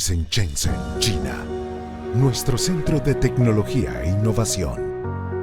Campus en Shenzhen, China. Nuestro centro de tecnología e innovación.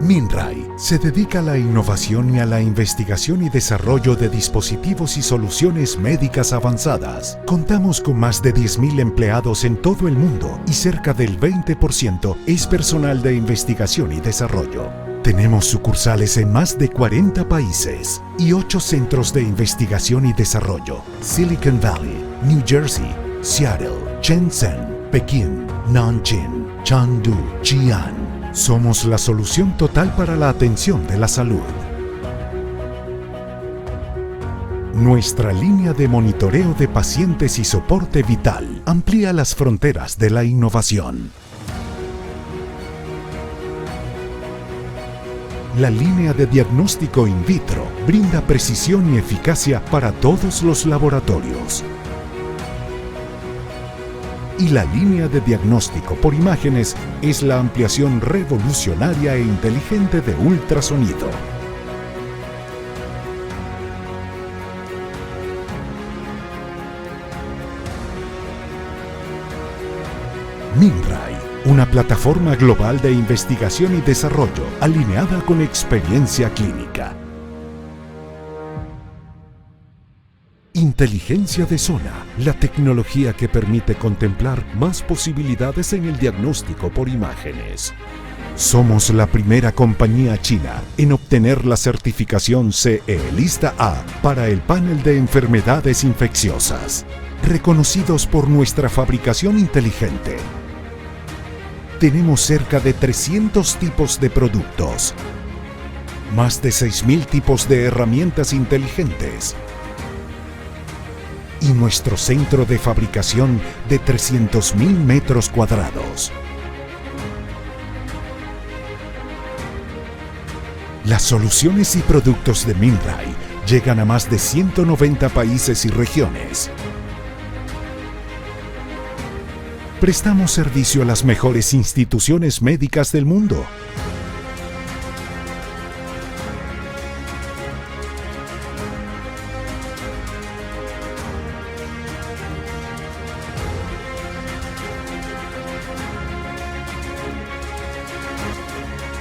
Minrai se dedica a la innovación y a la investigación y desarrollo de dispositivos y soluciones médicas avanzadas. Contamos con más de 10.000 empleados en todo el mundo y cerca del 20% es personal de investigación y desarrollo. Tenemos sucursales en más de 40 países y 8 centros de investigación y desarrollo: Silicon Valley, New Jersey, Seattle, Shenzhen, Pekín, Nanjing, Chengdu, Xi'an. Somos la solución total para la atención de la salud. Nuestra línea de monitoreo de pacientes y soporte vital amplía las fronteras de la innovación. La línea de diagnóstico in vitro brinda precisión y eficacia para todos los laboratorios. Y la línea de diagnóstico por imágenes es la ampliación revolucionaria e inteligente de ultrasonido. Minrai, una plataforma global de investigación y desarrollo alineada con experiencia clínica. Inteligencia de zona, la tecnología que permite contemplar más posibilidades en el diagnóstico por imágenes. Somos la primera compañía china en obtener la certificación CE Lista A para el panel de enfermedades infecciosas, reconocidos por nuestra fabricación inteligente. Tenemos cerca de 300 tipos de productos, más de 6.000 tipos de herramientas inteligentes, y nuestro centro de fabricación de 300.000 metros cuadrados. Las soluciones y productos de Minrai llegan a más de 190 países y regiones. Prestamos servicio a las mejores instituciones médicas del mundo.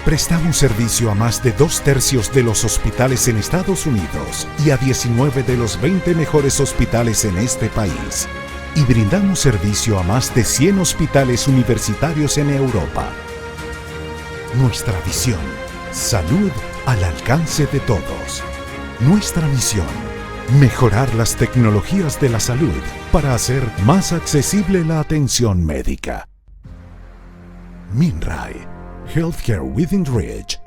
Prestamos servicio a más de 2/3 de los hospitales en Estados Unidos y a 19 de los 20 mejores hospitales en este país. Y brindamos servicio a más de 100 hospitales universitarios en Europa. Nuestra visión: salud al alcance de todos. Nuestra misión: mejorar las tecnologías de la salud para hacer más accesible la atención médica. Minrai. Healthcare within reach.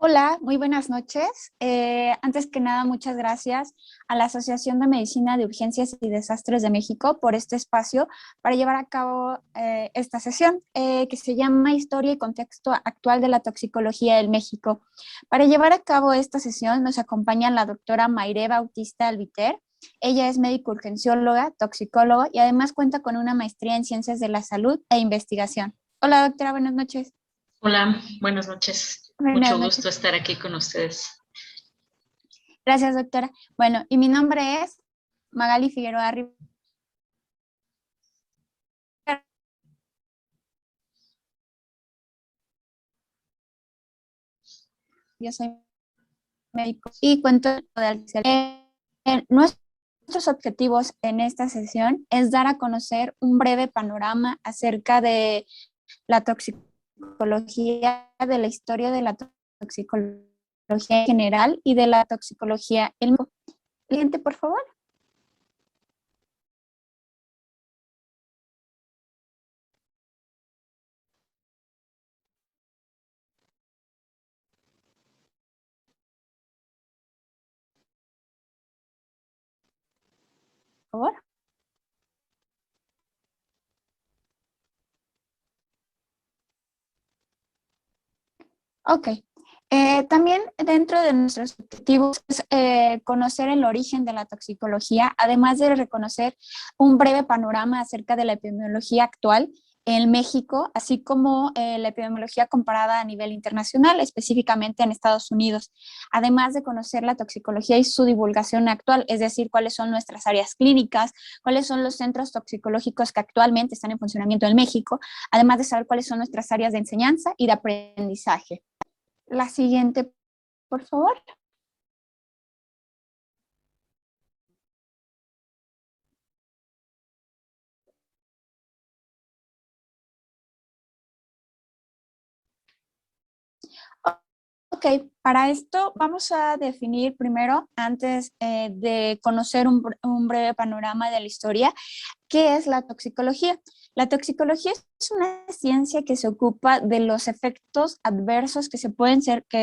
Hola, muy buenas noches. Antes que nada, muchas gracias a la Asociación de Medicina de Urgencias y Desastres de México por este espacio para llevar a cabo esta sesión que se llama Historia y Contexto Actual de la Toxicología en México. Para llevar a cabo esta sesión nos acompaña la doctora Mayre Bautista Albiter. Ella es médico urgencióloga, toxicóloga y además cuenta con una maestría en Ciencias de la Salud e Investigación. Hola, doctora, buenas noches. Hola, buenas noches. Buenas Mucho noches. gusto estar aquí con ustedes. Gracias, doctora. Bueno, y mi nombre es Magali Figueroa Rivera. Yo soy médico y cuento de nuestros objetivos en esta sesión es dar a conocer un breve panorama acerca de la toxicología, de la historia de la toxicología en general y de la toxicología. El siguiente, por favor. Por favor. Ok. También dentro de nuestros objetivos es conocer el origen de la toxicología, además de reconocer un breve panorama acerca de la epidemiología actual en México, así como la epidemiología comparada a nivel internacional, específicamente en Estados Unidos, además de conocer la toxicología y su divulgación actual, es decir, cuáles son nuestras áreas clínicas, cuáles son los centros toxicológicos que actualmente están en funcionamiento en México, además de saber cuáles son nuestras áreas de enseñanza y de aprendizaje. La siguiente, por favor. Ok, para esto vamos a definir primero, antes de conocer un breve panorama de la historia, ¿qué es la toxicología? La toxicología es una ciencia que se ocupa de los efectos adversos que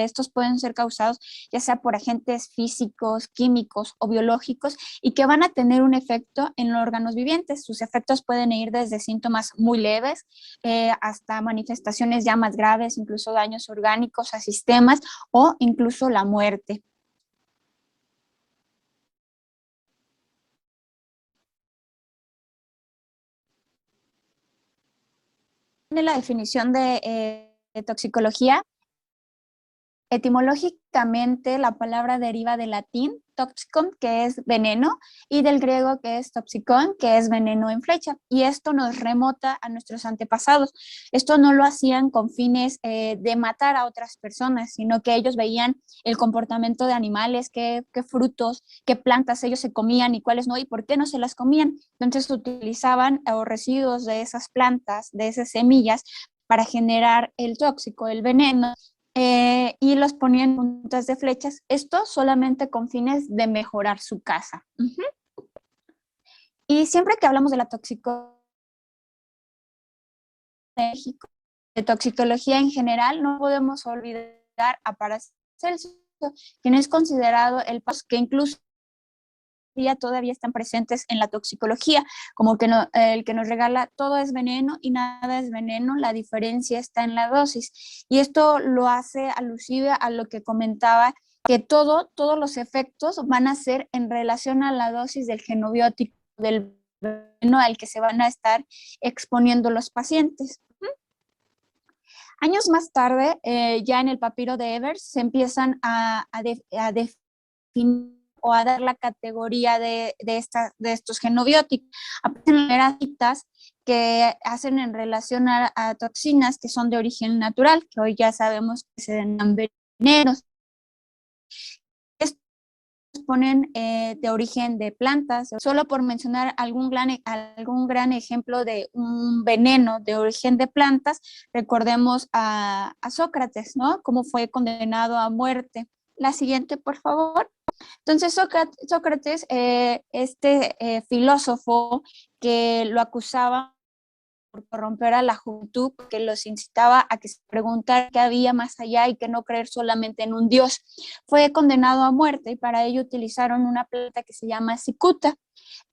estos pueden ser causados ya sea por agentes físicos, químicos o biológicos y que van a tener un efecto en los órganos vivientes. Sus efectos pueden ir desde síntomas muy leves hasta manifestaciones ya más graves, incluso daños orgánicos a sistemas o incluso la muerte. Tiene la definición de toxicología. Etimológicamente, la palabra deriva del latín toxicum, que es veneno, y del griego, que es toxicón, que es veneno en flecha. Y esto nos remota a nuestros antepasados. Esto no lo hacían con fines de matar a otras personas, sino que ellos veían el comportamiento de animales, qué frutos, qué plantas ellos se comían y cuáles no, y por qué no se las comían. Entonces utilizaban los residuos de esas plantas, de esas semillas, para generar el tóxico, el veneno, y los ponían en puntas de flechas, esto solamente con fines de mejorar su casa. Y siempre que hablamos de la toxicología de México, de toxicología en general, no podemos olvidar a Paracelso, quien es considerado el que incluso todavía están presentes en la toxicología, como que no, el que nos regala todo es veneno y nada es veneno, la diferencia está en la dosis. Y esto lo hace alusive a lo que comentaba, que todos los efectos van a ser en relación a la dosis del genobiótico, del veneno al que se van a estar exponiendo los pacientes. Años más tarde, ya en el papiro de Evers, se empiezan a definir o a dar la categoría de estos genobióticos. Aparecen citas que hacen en relación a toxinas que son de origen natural, que hoy ya sabemos que se denominan venenos. Estos ponen de origen de plantas. Solo por mencionar algún gran ejemplo de un veneno de origen de plantas, recordemos a Sócrates, ¿no? Cómo fue condenado a muerte. La siguiente, por favor. Entonces Sócrates, filósofo que lo acusaba por corromper a la juventud, que los incitaba a que se preguntara qué había más allá y que no creer solamente en un Dios, fue condenado a muerte y para ello utilizaron una planta que se llama cicuta,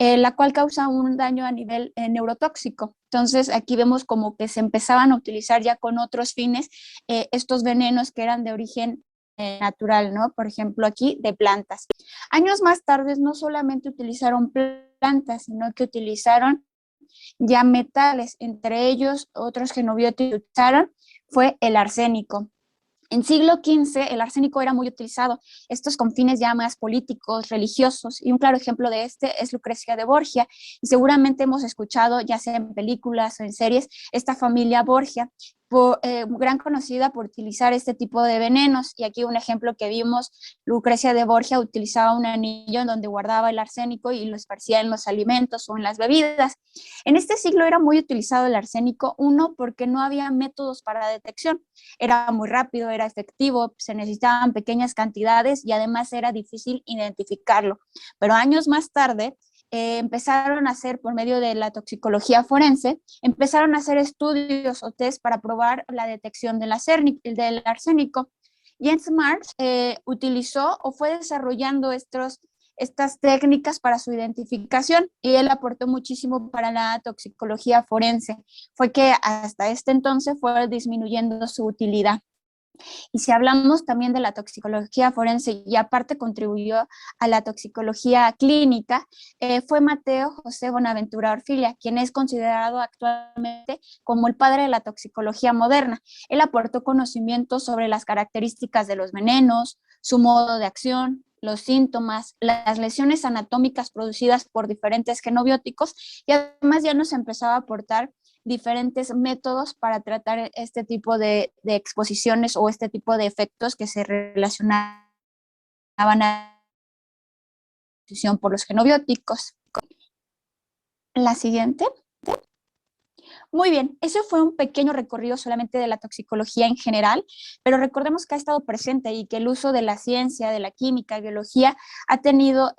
la cual causa un daño a nivel neurotóxico. Entonces aquí vemos como que se empezaban a utilizar ya con otros fines estos venenos que eran de origen natural, ¿no? Por ejemplo, aquí de plantas. Años más tarde no solamente utilizaron plantas, sino que utilizaron ya metales, entre ellos otros genobióticos que utilizaron fue el arsénico. En siglo XV el arsénico era muy utilizado, estos con fines ya más políticos, religiosos, y un claro ejemplo de este es Lucrecia de Borgia, y seguramente hemos escuchado, ya sea en películas o en series, esta familia Borgia, gran conocida por utilizar este tipo de venenos, y aquí un ejemplo que vimos, Lucrecia de Borgia utilizaba un anillo en donde guardaba el arsénico y lo esparcía en los alimentos o en las bebidas. En este siglo era muy utilizado el arsénico, uno, porque no había métodos para detección, era muy rápido, era efectivo, se necesitaban pequeñas cantidades y además era difícil identificarlo. Pero años más tarde empezaron a hacer, por medio de la toxicología forense, empezaron a hacer estudios o test para probar la detección del arsénico. Jens Marx utilizó o fue desarrollando estas técnicas para su identificación y él aportó muchísimo para la toxicología forense. Fue que hasta este entonces fue disminuyendo su utilidad. Y si hablamos también de la toxicología forense y aparte contribuyó a la toxicología clínica, fue Mateo José Bonaventura Orfilia, quien es considerado actualmente como el padre de la toxicología moderna. Él aportó conocimientos sobre las características de los venenos, su modo de acción, los síntomas, las lesiones anatómicas producidas por diferentes genobióticos, y además ya nos empezaba a aportar diferentes métodos para tratar este tipo de exposiciones o este tipo de efectos que se relacionaban a la exposición por los genobióticos. La siguiente. Muy bien, ese fue un pequeño recorrido solamente de la toxicología en general, pero recordemos que ha estado presente y que el uso de la ciencia, de la química, biología, ha tenido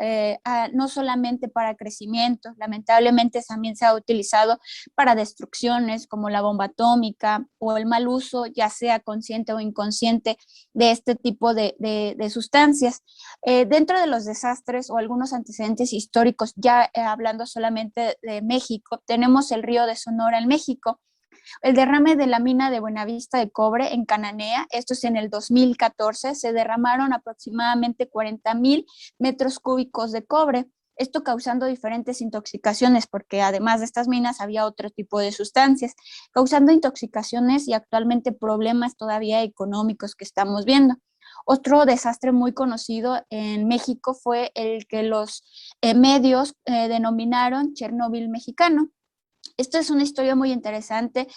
no solamente para crecimiento, lamentablemente también se ha utilizado para destrucciones como la bomba atómica o el mal uso, ya sea consciente o inconsciente, de este tipo de sustancias. Dentro de los desastres o algunos antecedentes históricos, ya hablando solamente de México, tenemos el río de Sonora en México, el derrame de la mina de Buenavista de cobre en Cananea, esto es en el 2014, se derramaron aproximadamente 40,000 metros cúbicos de cobre, esto causando diferentes intoxicaciones, porque además de estas minas había otro tipo de sustancias, causando intoxicaciones y actualmente problemas todavía económicos que estamos viendo. Otro desastre muy conocido en México fue el que los medios denominaron Chernobyl mexicano. Esto es una historia muy interesante.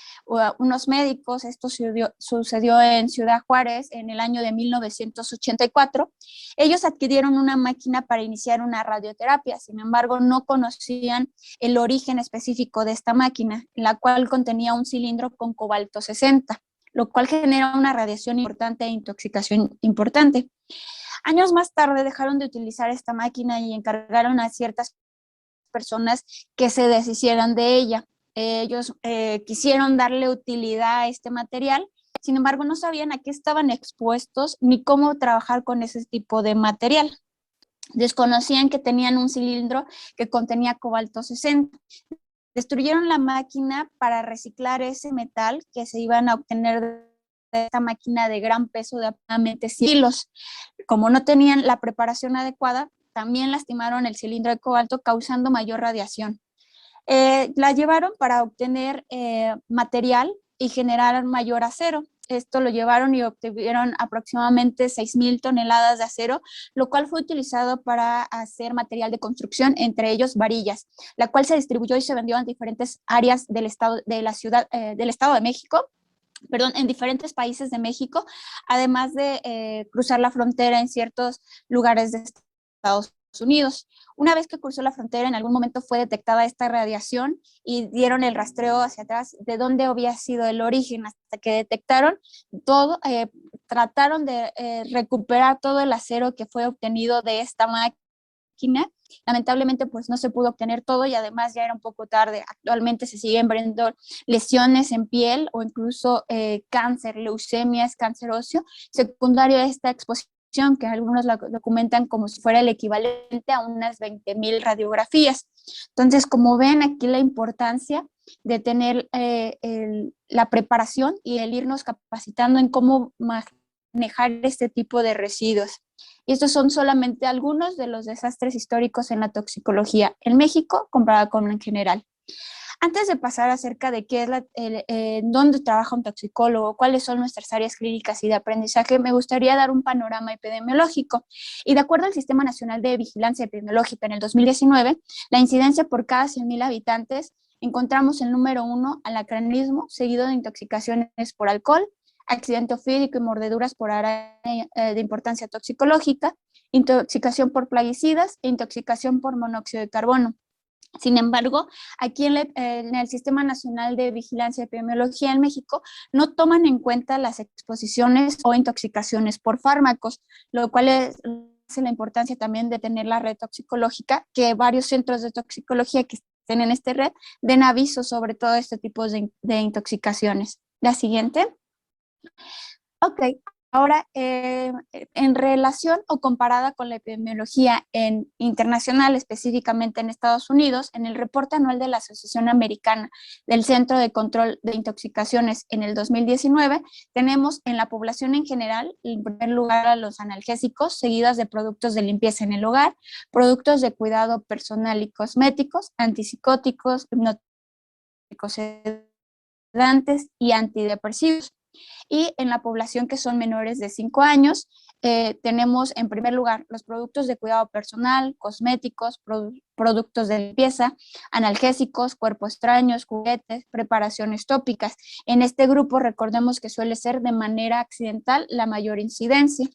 Unos médicos, esto sucedió en Ciudad Juárez en el año de 1984. Ellos adquirieron una máquina para iniciar una radioterapia, sin embargo, no conocían el origen específico de esta máquina, la cual contenía un cilindro con cobalto 60, lo cual genera una radiación importante e intoxicación importante. Años más tarde dejaron de utilizar esta máquina y encargaron a ciertas personas que se deshicieran de ella. Ellos quisieron darle utilidad a este material, sin embargo no sabían a qué estaban expuestos ni cómo trabajar con ese tipo de material. Desconocían que tenían un cilindro que contenía cobalto 60. Destruyeron la máquina para reciclar ese metal que se iban a obtener de esta máquina de gran peso de aproximadamente 100 kilos. Como no tenían la preparación adecuada, también lastimaron el cilindro de cobalto, causando mayor radiación. La llevaron para obtener material y generar mayor acero. Esto lo llevaron y obtuvieron aproximadamente 6,000 toneladas de acero, lo cual fue utilizado para hacer material de construcción, entre ellos varillas, la cual se distribuyó y se vendió en diferentes áreas del estado de la ciudad, del Estado de México, perdón, en diferentes países de México, además de cruzar la frontera en ciertos lugares de Estados Unidos. Una vez que cruzó la frontera, en algún momento fue detectada esta radiación y dieron el rastreo hacia atrás de dónde había sido el origen, hasta que detectaron todo, trataron de recuperar todo el acero que fue obtenido de esta máquina. Lamentablemente pues no se pudo obtener todo y además ya era un poco tarde. Actualmente se siguen viendo lesiones en piel o incluso cáncer, leucemias, cáncer óseo, secundario a esta exposición, que algunos la documentan como si fuera el equivalente a unas 20,000 radiografías. Entonces, como ven aquí la importancia de tener la preparación y el irnos capacitando en cómo manejar este tipo de residuos. Y estos son solamente algunos de los desastres históricos en la toxicología en México comparado con en general. Antes de pasar acerca de qué es dónde trabaja un toxicólogo, cuáles son nuestras áreas clínicas y de aprendizaje, me gustaría dar un panorama epidemiológico. Y de acuerdo al Sistema Nacional de Vigilancia Epidemiológica en el 2019, la incidencia por cada 100,000 habitantes encontramos el número 1, alacranismo, seguido de intoxicaciones por alcohol, accidente ofídico y mordeduras por araña de importancia toxicológica, intoxicación por plaguicidas e intoxicación por monóxido de carbono. Sin embargo, aquí en el Sistema Nacional de Vigilancia y Epidemiología en México no toman en cuenta las exposiciones o intoxicaciones por fármacos, lo cual es la importancia también de tener la red toxicológica, que varios centros de toxicología que estén en esta red den aviso sobre todo este tipo de intoxicaciones. La siguiente. Ok, Ahora, en relación o comparada con la epidemiología internacional, específicamente en Estados Unidos, en el reporte anual de la Asociación Americana del Centro de Control de Intoxicaciones en el 2019, tenemos en la población en general, en primer lugar, a los analgésicos, seguidas de productos de limpieza en el hogar, productos de cuidado personal y cosméticos, antipsicóticos, hipnóticos sedantes y antidepresivos. Y en la población que son menores de 5 años, tenemos en primer lugar los productos de cuidado personal, cosméticos, productos de limpieza, analgésicos, cuerpos extraños, juguetes, preparaciones tópicas. En este grupo recordemos que suele ser de manera accidental la mayor incidencia.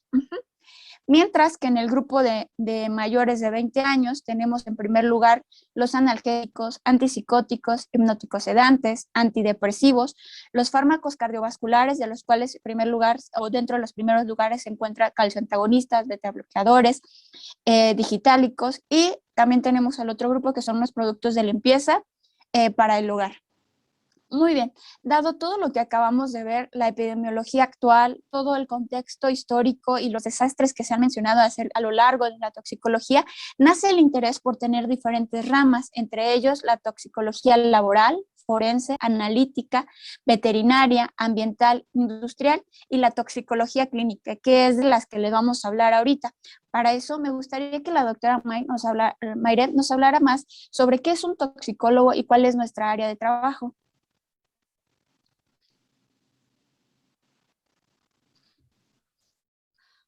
Mientras que en el grupo de mayores de 20 años tenemos en primer lugar los analgésicos, antipsicóticos, hipnóticos sedantes, antidepresivos, los fármacos cardiovasculares, de los cuales en primer lugar o dentro de los primeros lugares se encuentran calcioantagonistas, betabloqueadores, digitálicos, y también tenemos el otro grupo que son los productos de limpieza para el hogar. Muy bien, dado todo lo que acabamos de ver, la epidemiología actual, todo el contexto histórico y los desastres que se han mencionado a lo largo de la toxicología, nace el interés por tener diferentes ramas, entre ellos la toxicología laboral, forense, analítica, veterinaria, ambiental, industrial y la toxicología clínica, que es de las que les vamos a hablar ahorita. Para eso me gustaría que la doctora Mayret nos hablara más sobre qué es un toxicólogo y cuál es nuestra área de trabajo.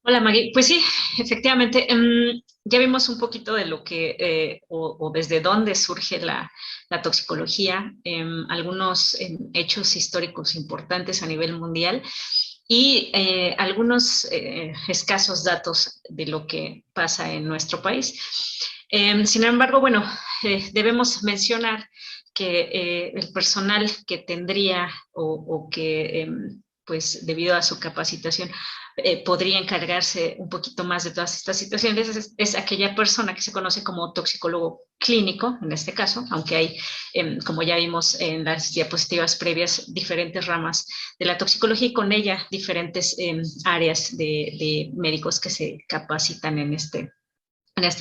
Hola Maggie, pues sí, efectivamente, ya vimos un poquito de lo que o desde dónde surge la toxicología, algunos hechos históricos importantes a nivel mundial y algunos escasos datos de lo que pasa en nuestro país. Sin embargo, bueno, debemos mencionar que el personal que tendría o que, pues debido a su capacitación, podría encargarse un poquito más de todas estas situaciones, es aquella persona que se conoce como toxicólogo clínico, en este caso, aunque hay, como ya vimos en las diapositivas previas, diferentes ramas de la toxicología y con ella diferentes áreas de médicos que se capacitan en este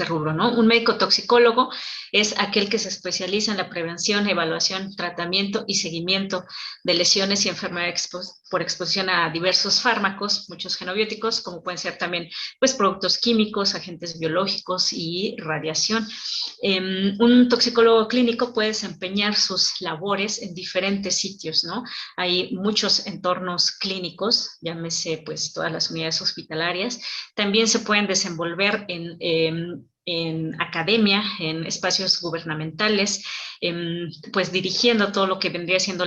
rubro, ¿no? Un médico toxicólogo es aquel que se especializa en la prevención, evaluación, tratamiento y seguimiento de lesiones y enfermedades por exposición a diversos fármacos, muchos genobióticos, como pueden ser también pues, productos químicos, agentes biológicos y radiación. Un toxicólogo clínico puede desempeñar sus labores en diferentes sitios, ¿no? Hay muchos entornos clínicos, llámese pues todas las unidades hospitalarias. También se pueden desenvolver en academia, en espacios gubernamentales, pues dirigiendo todo lo que vendría siendo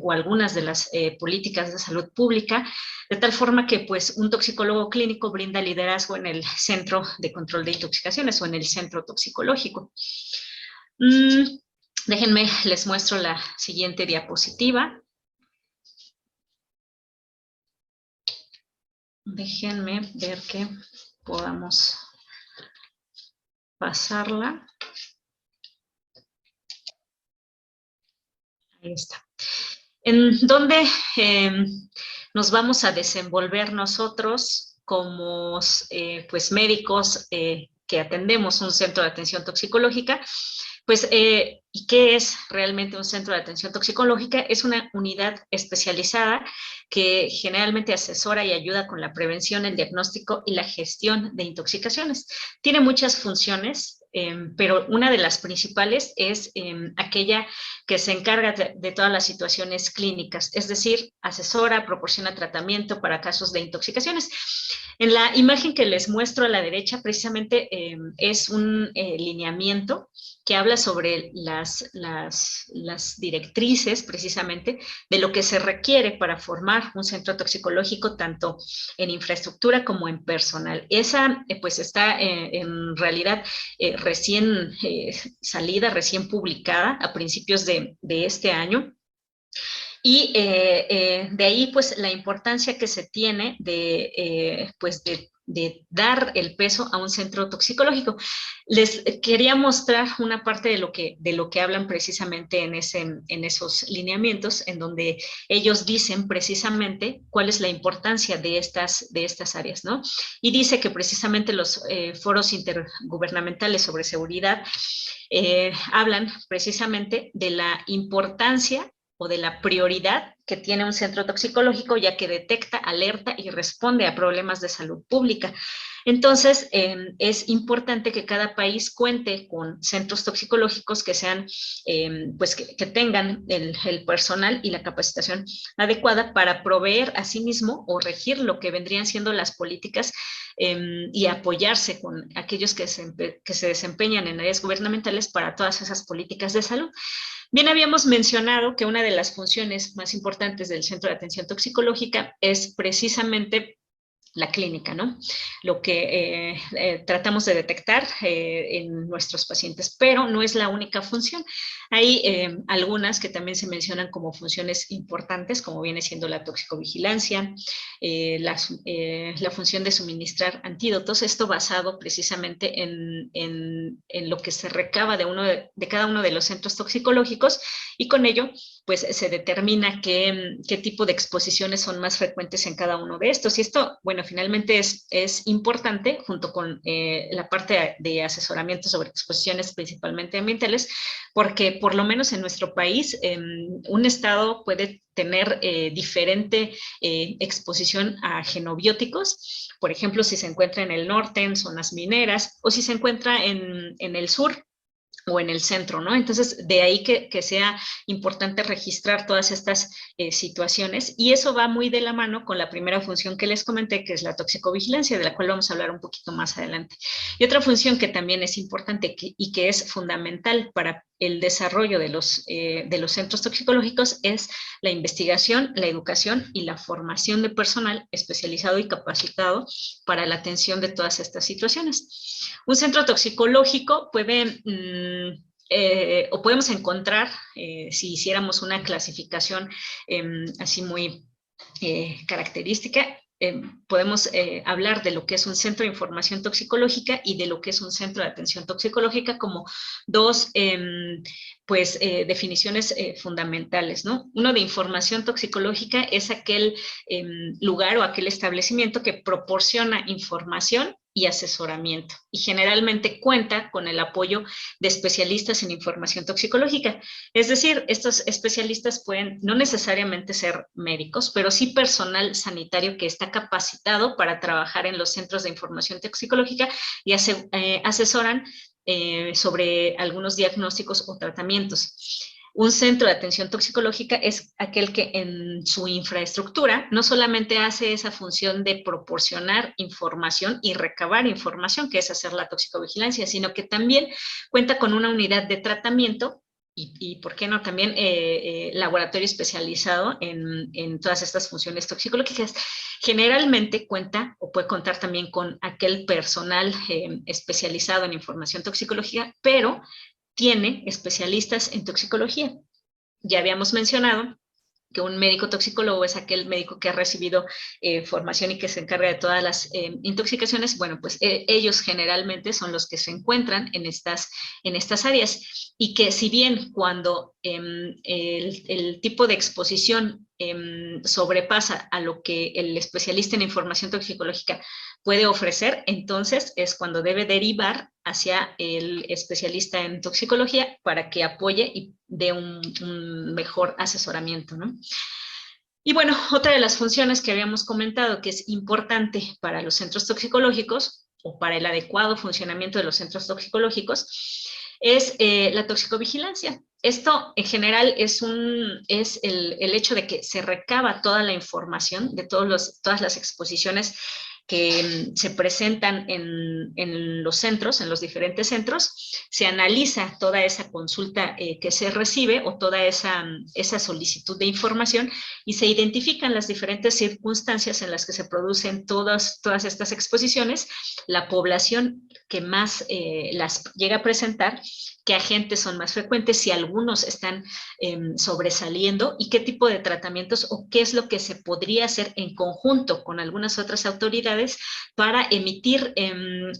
o algunas de las políticas de salud pública, de tal forma que pues un toxicólogo clínico brinda liderazgo en el Centro de Control de Intoxicaciones o en el centro toxicológico. Déjenme, les muestro la siguiente diapositiva. Déjenme ver que podamos pasarla. Ahí está. ¿En dónde nos vamos a desenvolver nosotros como pues médicos que atendemos un centro de atención toxicológica? Pues, ¿y qué es realmente un centro de atención toxicológica? Es una unidad especializada que generalmente asesora y ayuda con la prevención, el diagnóstico y la gestión de intoxicaciones. Tiene muchas funciones, pero una de las principales es aquella que se encarga de todas las situaciones clínicas, es decir, asesora, proporciona tratamiento para casos de intoxicaciones. En la imagen que les muestro a la derecha, precisamente es un lineamiento que habla sobre las directrices, precisamente, de lo que se requiere para formar un centro toxicológico, tanto en infraestructura como en personal. Esa, pues, está en realidad recién salida, recién publicada a principios de este año. Y de ahí, pues, la importancia que se tiene pues, de de dar el peso a un centro toxicológico. Les quería mostrar una parte de lo que hablan precisamente en esos lineamientos, en donde ellos dicen precisamente cuál es la importancia de estas áreas, ¿no? Y dice que precisamente los foros intergubernamentales sobre seguridad hablan precisamente de la importancia o de la prioridad que tiene un centro toxicológico, ya que detecta, alerta y responde a problemas de salud pública. Entonces, es importante que cada país cuente con centros toxicológicos que sean, pues que tengan el personal y la capacitación adecuada para proveer a sí mismo o regir lo que vendrían siendo las políticas y apoyarse con aquellos que se desempeñan en áreas gubernamentales para todas esas políticas de salud. Bien, habíamos mencionado que una de las funciones más importantes del Centro de Atención Toxicológica es precisamente la clínica, ¿no? Lo que tratamos de detectar en nuestros pacientes, pero no es la única función. Hay algunas que también se mencionan como funciones importantes, como viene siendo la toxicovigilancia, la función de suministrar antídotos, esto basado precisamente en lo que se recaba de cada uno de los centros toxicológicos, y con ello pues se determina qué tipo de exposiciones son más frecuentes en cada uno de estos. Y esto, bueno, finalmente es importante junto con la parte de asesoramiento sobre exposiciones principalmente ambientales, porque por lo menos en nuestro país un estado puede tener diferente exposición a genobióticos, por ejemplo, si se encuentra en el norte, en zonas mineras, o si se encuentra en el sur, o en el centro, ¿no? Entonces, de ahí que sea importante registrar todas estas situaciones, y eso va muy de la mano con la primera función que les comenté, que es la toxicovigilancia, de la cual vamos a hablar un poquito más adelante. Y otra función que también es importante y que es fundamental para el desarrollo de los centros toxicológicos es la investigación, la educación y la formación de personal especializado y capacitado para la atención de todas estas situaciones. Un centro toxicológico puede, o podemos encontrar, si hiciéramos una clasificación así muy característica, podemos hablar de lo que es un centro de información toxicológica y de lo que es un centro de atención toxicológica como dos definiciones fundamentales, ¿no? Uno de información toxicológica es aquel lugar o aquel establecimiento que proporciona información y asesoramiento, y generalmente cuenta con el apoyo de especialistas en información toxicológica. Es decir, estos especialistas pueden no necesariamente ser médicos, pero sí personal sanitario que está capacitado para trabajar en los centros de información toxicológica y asesoran sobre algunos diagnósticos o tratamientos. Un centro de atención toxicológica es aquel que en su infraestructura no solamente hace esa función de proporcionar información y recabar información, que es hacer la toxicovigilancia, sino que también cuenta con una unidad de tratamiento y ¿por qué no? También laboratorio especializado en todas estas funciones toxicológicas. Generalmente cuenta o puede contar también con aquel personal especializado en información toxicológica, pero tiene especialistas en toxicología. Ya habíamos mencionado que un médico toxicólogo es aquel médico que ha recibido formación y que se encarga de todas las intoxicaciones. Bueno, pues ellos generalmente son los que se encuentran en estas áreas, y que si bien cuando el tipo de exposición sobrepasa a lo que el especialista en información toxicológica puede ofrecer, entonces es cuando debe derivar hacia el especialista en toxicología para que apoye y dé un mejor asesoramiento, ¿no? Y bueno, otra de las funciones que habíamos comentado que es importante para los centros toxicológicos o para el adecuado funcionamiento de los centros toxicológicos es la toxicovigilancia. Esto en general es el hecho de que se recaba toda la información de todas las exposiciones que se presentan en los centros, en los diferentes centros, se analiza toda esa consulta que se recibe o toda esa solicitud de información, y se identifican las diferentes circunstancias en las que se producen todas estas exposiciones, la población que más las llega a presentar, qué agentes son más frecuentes, si algunos están sobresaliendo y qué tipo de tratamientos o qué es lo que se podría hacer en conjunto con algunas otras autoridades autoridades para emitir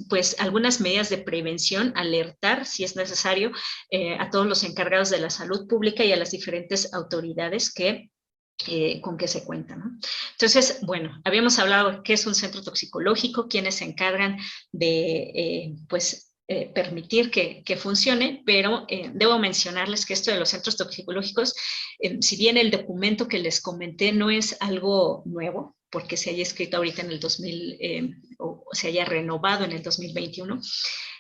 pues algunas medidas de prevención, alertar si es necesario a todos los encargados de la salud pública y a las diferentes autoridades con que se cuenta, ¿no? Entonces, bueno, habíamos hablado de qué es un centro toxicológico, quiénes se encargan de, permitir que funcione, pero debo mencionarles que esto de los centros toxicológicos, si bien el documento que les comenté no es algo nuevo, porque se haya escrito ahorita en el 2000, o se haya renovado en el 2021,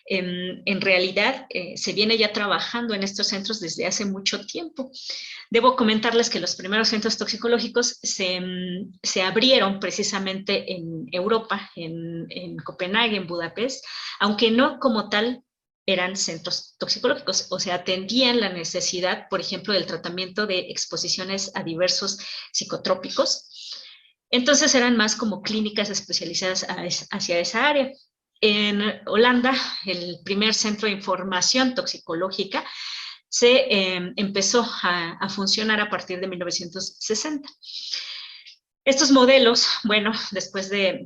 en realidad se viene ya trabajando en estos centros desde hace mucho tiempo. Debo comentarles que los primeros centros toxicológicos se abrieron precisamente en Europa, en Copenhague, en Budapest, aunque no como tal eran centros toxicológicos, o sea, atendían la necesidad, por ejemplo, del tratamiento de exposiciones a diversos psicotrópicos. Entonces eran más como clínicas especializadas hacia esa área. En Holanda, el primer centro de información toxicológica se empezó a funcionar a partir de 1960. Estos modelos, bueno, después de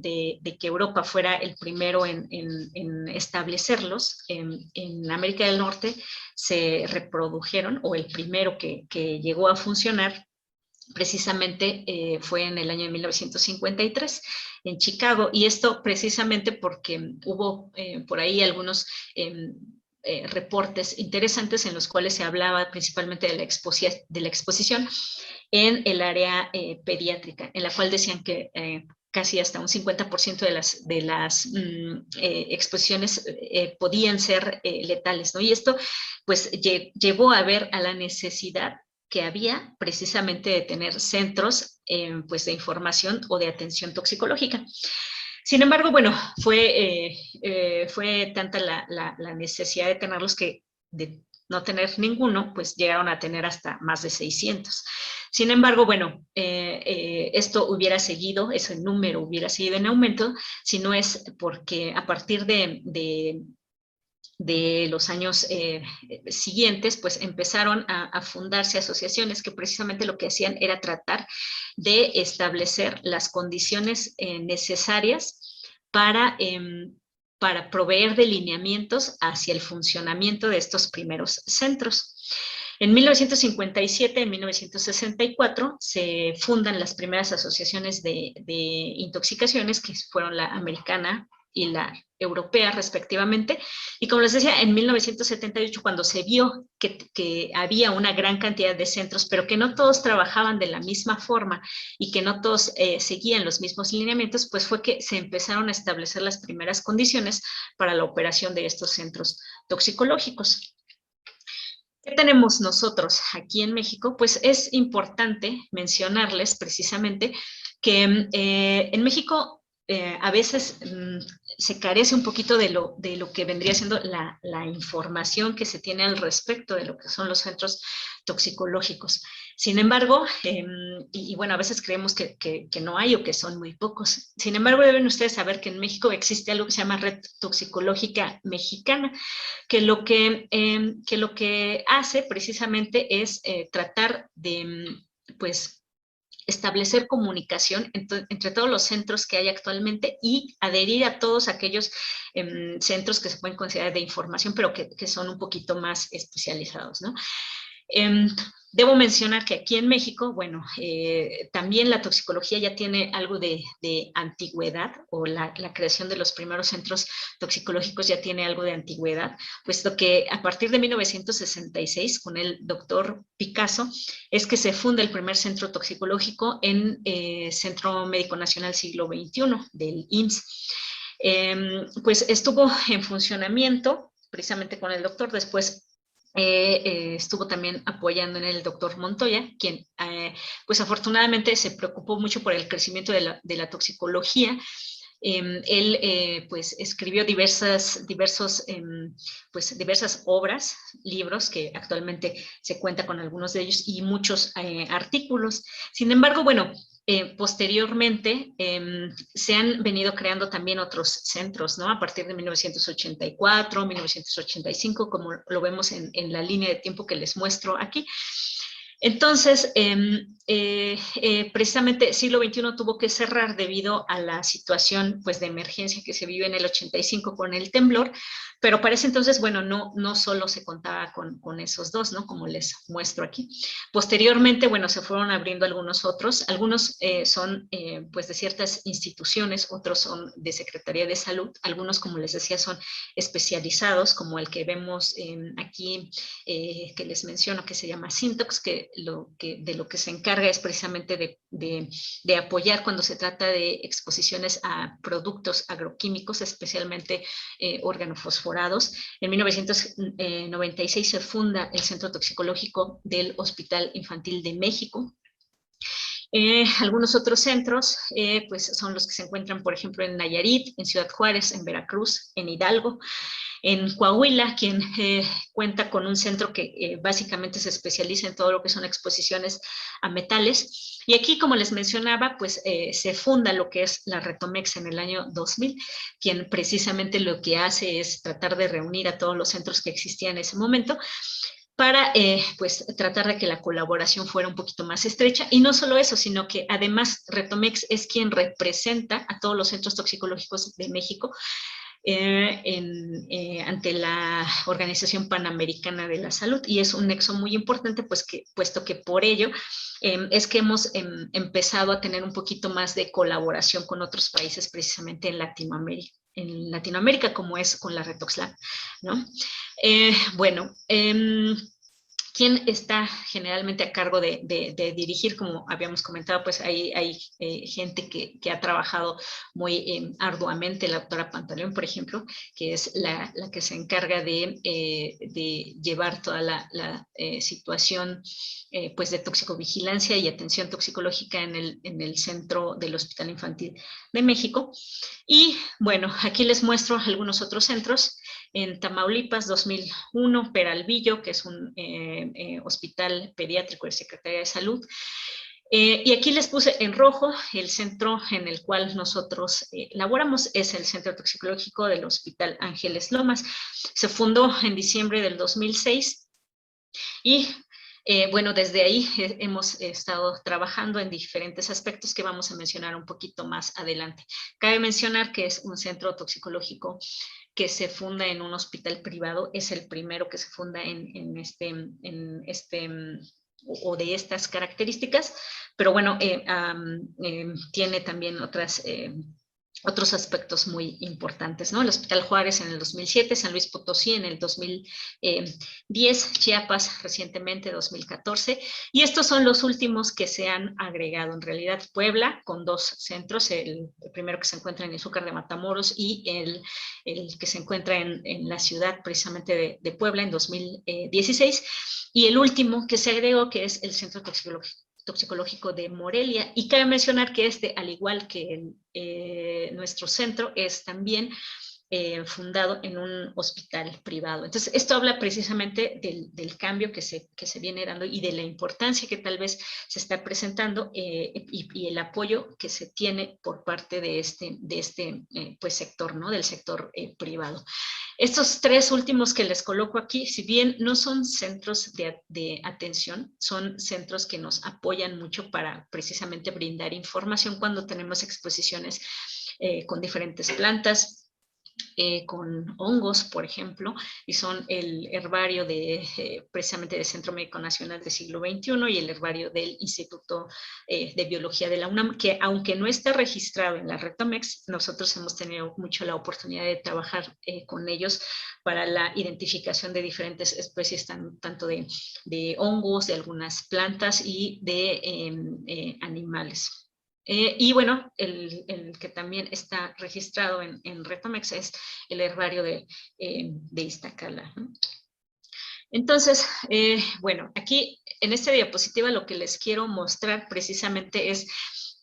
que Europa fuera el primero en establecerlos, en América del Norte se reprodujeron, o el primero que llegó a funcionar precisamente fue en el año de 1953 en Chicago, y esto precisamente porque hubo por ahí algunos reportes interesantes en los cuales se hablaba principalmente de la exposición en el área pediátrica, en la cual decían que casi hasta un 50% de las exposiciones podían ser letales, ¿no? Y esto pues llevó a ver a la necesidad que había precisamente de tener centros pues de información o de atención toxicológica. Sin embargo, bueno, fue tanta la necesidad de tenerlos que de no tener ninguno, pues llegaron a tener hasta más de 600. Sin embargo, bueno, esto hubiera seguido, ese número hubiera seguido en aumento, si no es porque a partir de los años siguientes, pues empezaron a fundarse asociaciones que precisamente lo que hacían era tratar de establecer las condiciones necesarias para proveer de lineamientos hacia el funcionamiento de estos primeros centros. En 1957, en 1964, se fundan las primeras asociaciones de intoxicaciones, que fueron la americana y la europea respectivamente, y como les decía, en 1978, cuando se vio que había una gran cantidad de centros, pero que no todos trabajaban de la misma forma y que no todos seguían los mismos lineamientos, pues fue que se empezaron a establecer las primeras condiciones para la operación de estos centros toxicológicos. ¿Qué tenemos nosotros aquí en México? Pues es importante mencionarles precisamente que en México a veces se carece un poquito de lo que vendría siendo la información que se tiene al respecto de lo que son los centros toxicológicos. Sin embargo, y bueno, a veces creemos que no hay o que son muy pocos. Sin embargo, deben ustedes saber que en México existe algo que se llama Red Toxicológica Mexicana, que lo que hace precisamente es tratar de, pues, establecer comunicación entre todos los centros que hay actualmente y adherir a todos aquellos centros que se pueden considerar de información, pero que son un poquito más especializados, ¿no? Debo mencionar que aquí en México, bueno, también la toxicología ya tiene algo de antigüedad, o la creación de los primeros centros toxicológicos ya tiene algo de antigüedad, puesto que a partir de 1966, con el doctor Picasso, es que se funda el primer centro toxicológico en Centro Médico Nacional Siglo XXI, del IMSS. Pues estuvo en funcionamiento precisamente con el doctor, después estuvo también apoyando en el doctor Montoya, quien pues afortunadamente se preocupó mucho por el crecimiento de la toxicología. Él pues escribió diversas obras, libros, que actualmente se cuenta con algunos de ellos, y muchos artículos. Sin embargo, bueno, posteriormente se han venido creando también otros centros, ¿no? A partir de 1984, 1985, como lo vemos en la línea de tiempo que les muestro aquí. Entonces, precisamente siglo XXI tuvo que cerrar debido a la situación pues, de emergencia que se vivió en el 85 con el temblor, pero para ese entonces, bueno, no solo se contaba con esos dos, ¿no? Como les muestro aquí. Posteriormente, bueno, se fueron abriendo algunos son pues de ciertas instituciones, otros son de Secretaría de Salud, algunos, como les decía, son especializados, como el que vemos aquí, que les menciono, que se llama Syntox, de lo que se encarga es precisamente de apoyar cuando se trata de exposiciones a productos agroquímicos, especialmente organofosforados. En 1996 se funda el Centro Toxicológico del Hospital Infantil de México. Algunos otros centros pues son los que se encuentran, por ejemplo, en Nayarit, en Ciudad Juárez, en Veracruz, en Hidalgo, en Coahuila, quien cuenta con un centro que básicamente se especializa en todo lo que son exposiciones a metales. Y aquí, como les mencionaba, pues se funda lo que es la Retomex en el año 2000, quien precisamente lo que hace es tratar de reunir a todos los centros que existían en ese momento para pues tratar de que la colaboración fuera un poquito más estrecha. Y no solo eso, sino que además Retomex es quien representa a todos los centros toxicológicos de México ante la Organización Panamericana de la Salud, y es un nexo muy importante, puesto que por ello es que hemos empezado a tener un poquito más de colaboración con otros países, precisamente en Latinoamérica, como es con la Retoxlab, ¿no? Bueno, ¿quién está generalmente a cargo de dirigir? Como habíamos comentado, pues hay gente que ha trabajado muy arduamente, la doctora Pantaleón, por ejemplo, que es la que se encarga de llevar toda la situación pues de toxicovigilancia y atención toxicológica en el centro del Hospital Infantil de México. Y bueno, aquí les muestro algunos otros centros. En Tamaulipas, 2001, Peralvillo, que es un hospital pediátrico de Secretaría de Salud. Y aquí les puse en rojo el centro en el cual nosotros laboramos, es el Centro Toxicológico del Hospital Ángeles Lomas. Se fundó en diciembre del 2006 y bueno, desde ahí hemos estado trabajando en diferentes aspectos que vamos a mencionar un poquito más adelante. Cabe mencionar que es un centro toxicológico que se funda en un hospital privado, es el primero que se funda o de estas características, pero bueno, tiene también otros aspectos muy importantes, ¿no? El Hospital Juárez en el 2007, San Luis Potosí en el 2010, Chiapas recientemente 2014, y estos son los últimos que se han agregado. En realidad, Puebla con 2 centros, el primero que se encuentra en Izúcar de Matamoros y el que se encuentra en la ciudad precisamente de Puebla en 2016, y el último que se agregó, que es el Centro Toxicológico de Morelia. Y cabe mencionar que al igual que nuestro centro, es también fundado en un hospital privado. Entonces, esto habla precisamente del cambio que se viene dando y de la importancia que tal vez se está presentando y el apoyo que se tiene por parte de este pues sector, ¿no? Del sector privado. Estos 3 últimos que les coloco aquí, si bien no son centros de atención, son centros que nos apoyan mucho para precisamente brindar información cuando tenemos exposiciones con diferentes plantas, con hongos, por ejemplo, y son el herbario precisamente del Centro Médico Nacional del Siglo XXI y el herbario del Instituto de Biología de la UNAM, que aunque no está registrado en la Retomex, nosotros hemos tenido mucho la oportunidad de trabajar con ellos para la identificación de diferentes especies, tanto de hongos, de algunas plantas y de animales. Y bueno, el que también está registrado en Retomex es el herbario de Iztacala, ¿no? Entonces, bueno, aquí en esta diapositiva lo que les quiero mostrar precisamente es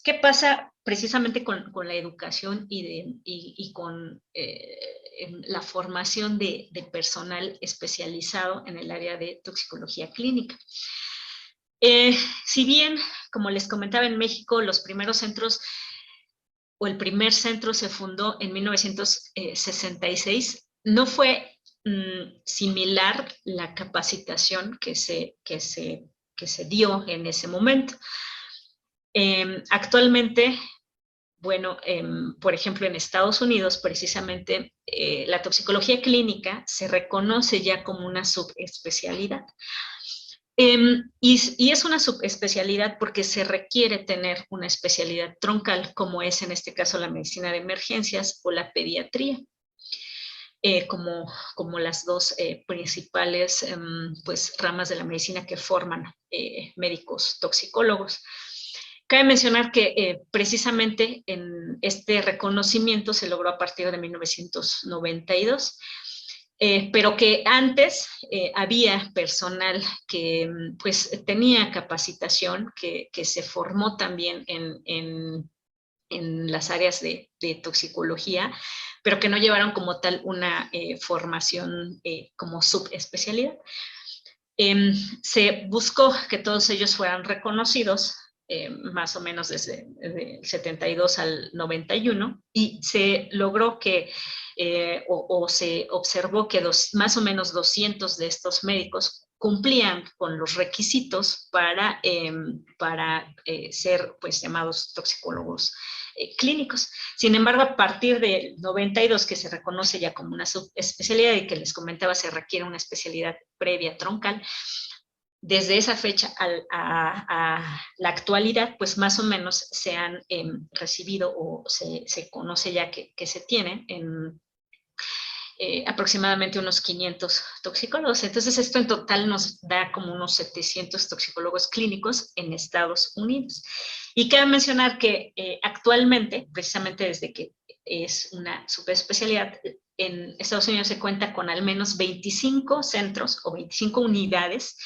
qué pasa precisamente con la educación y con la formación de personal especializado en el área de toxicología clínica. Si bien, como les comentaba, en México los primeros centros o el primer centro se fundó en 1966, no fue similar la capacitación que se que se dio en ese momento. Actualmente, bueno, por ejemplo, en Estados Unidos, precisamente, la toxicología clínica se reconoce ya como una subespecialidad. Y es una subespecialidad porque se requiere tener una especialidad troncal, como es en este caso la medicina de emergencias o la pediatría, como las dos principales pues, ramas de la medicina que forman médicos toxicólogos. Cabe mencionar que precisamente en este reconocimiento se logró a partir de 1992, pero que antes había personal que pues tenía capacitación, que se formó también en las áreas de toxicología, pero que no llevaron como tal una formación como subespecialidad. Se buscó que todos ellos fueran reconocidos, más o menos desde el 72 al 91, y se logró que, o se observó que más o menos 200 de estos médicos cumplían con los requisitos para ser pues, llamados toxicólogos clínicos. Sin embargo, a partir del 92, que se reconoce ya como una subespecialidad y que les comentaba se requiere una especialidad previa troncal, desde esa fecha a la actualidad, pues más o menos se han recibido o se conoce ya que se tienen en aproximadamente unos 500 toxicólogos. Entonces esto en total nos da como unos 700 toxicólogos clínicos en Estados Unidos. Y cabe mencionar que actualmente, precisamente desde que es una subespecialidad, en Estados Unidos se cuenta con al menos 25 centros o 25 unidades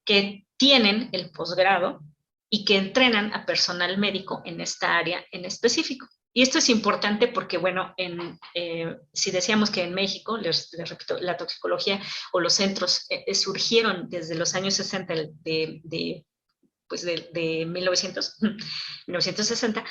que tienen el posgrado y que entrenan a personal médico en esta área en específico. Y esto es importante porque, bueno, si decíamos que en México, les repito, la toxicología o los centros surgieron desde los años 60 de 1960,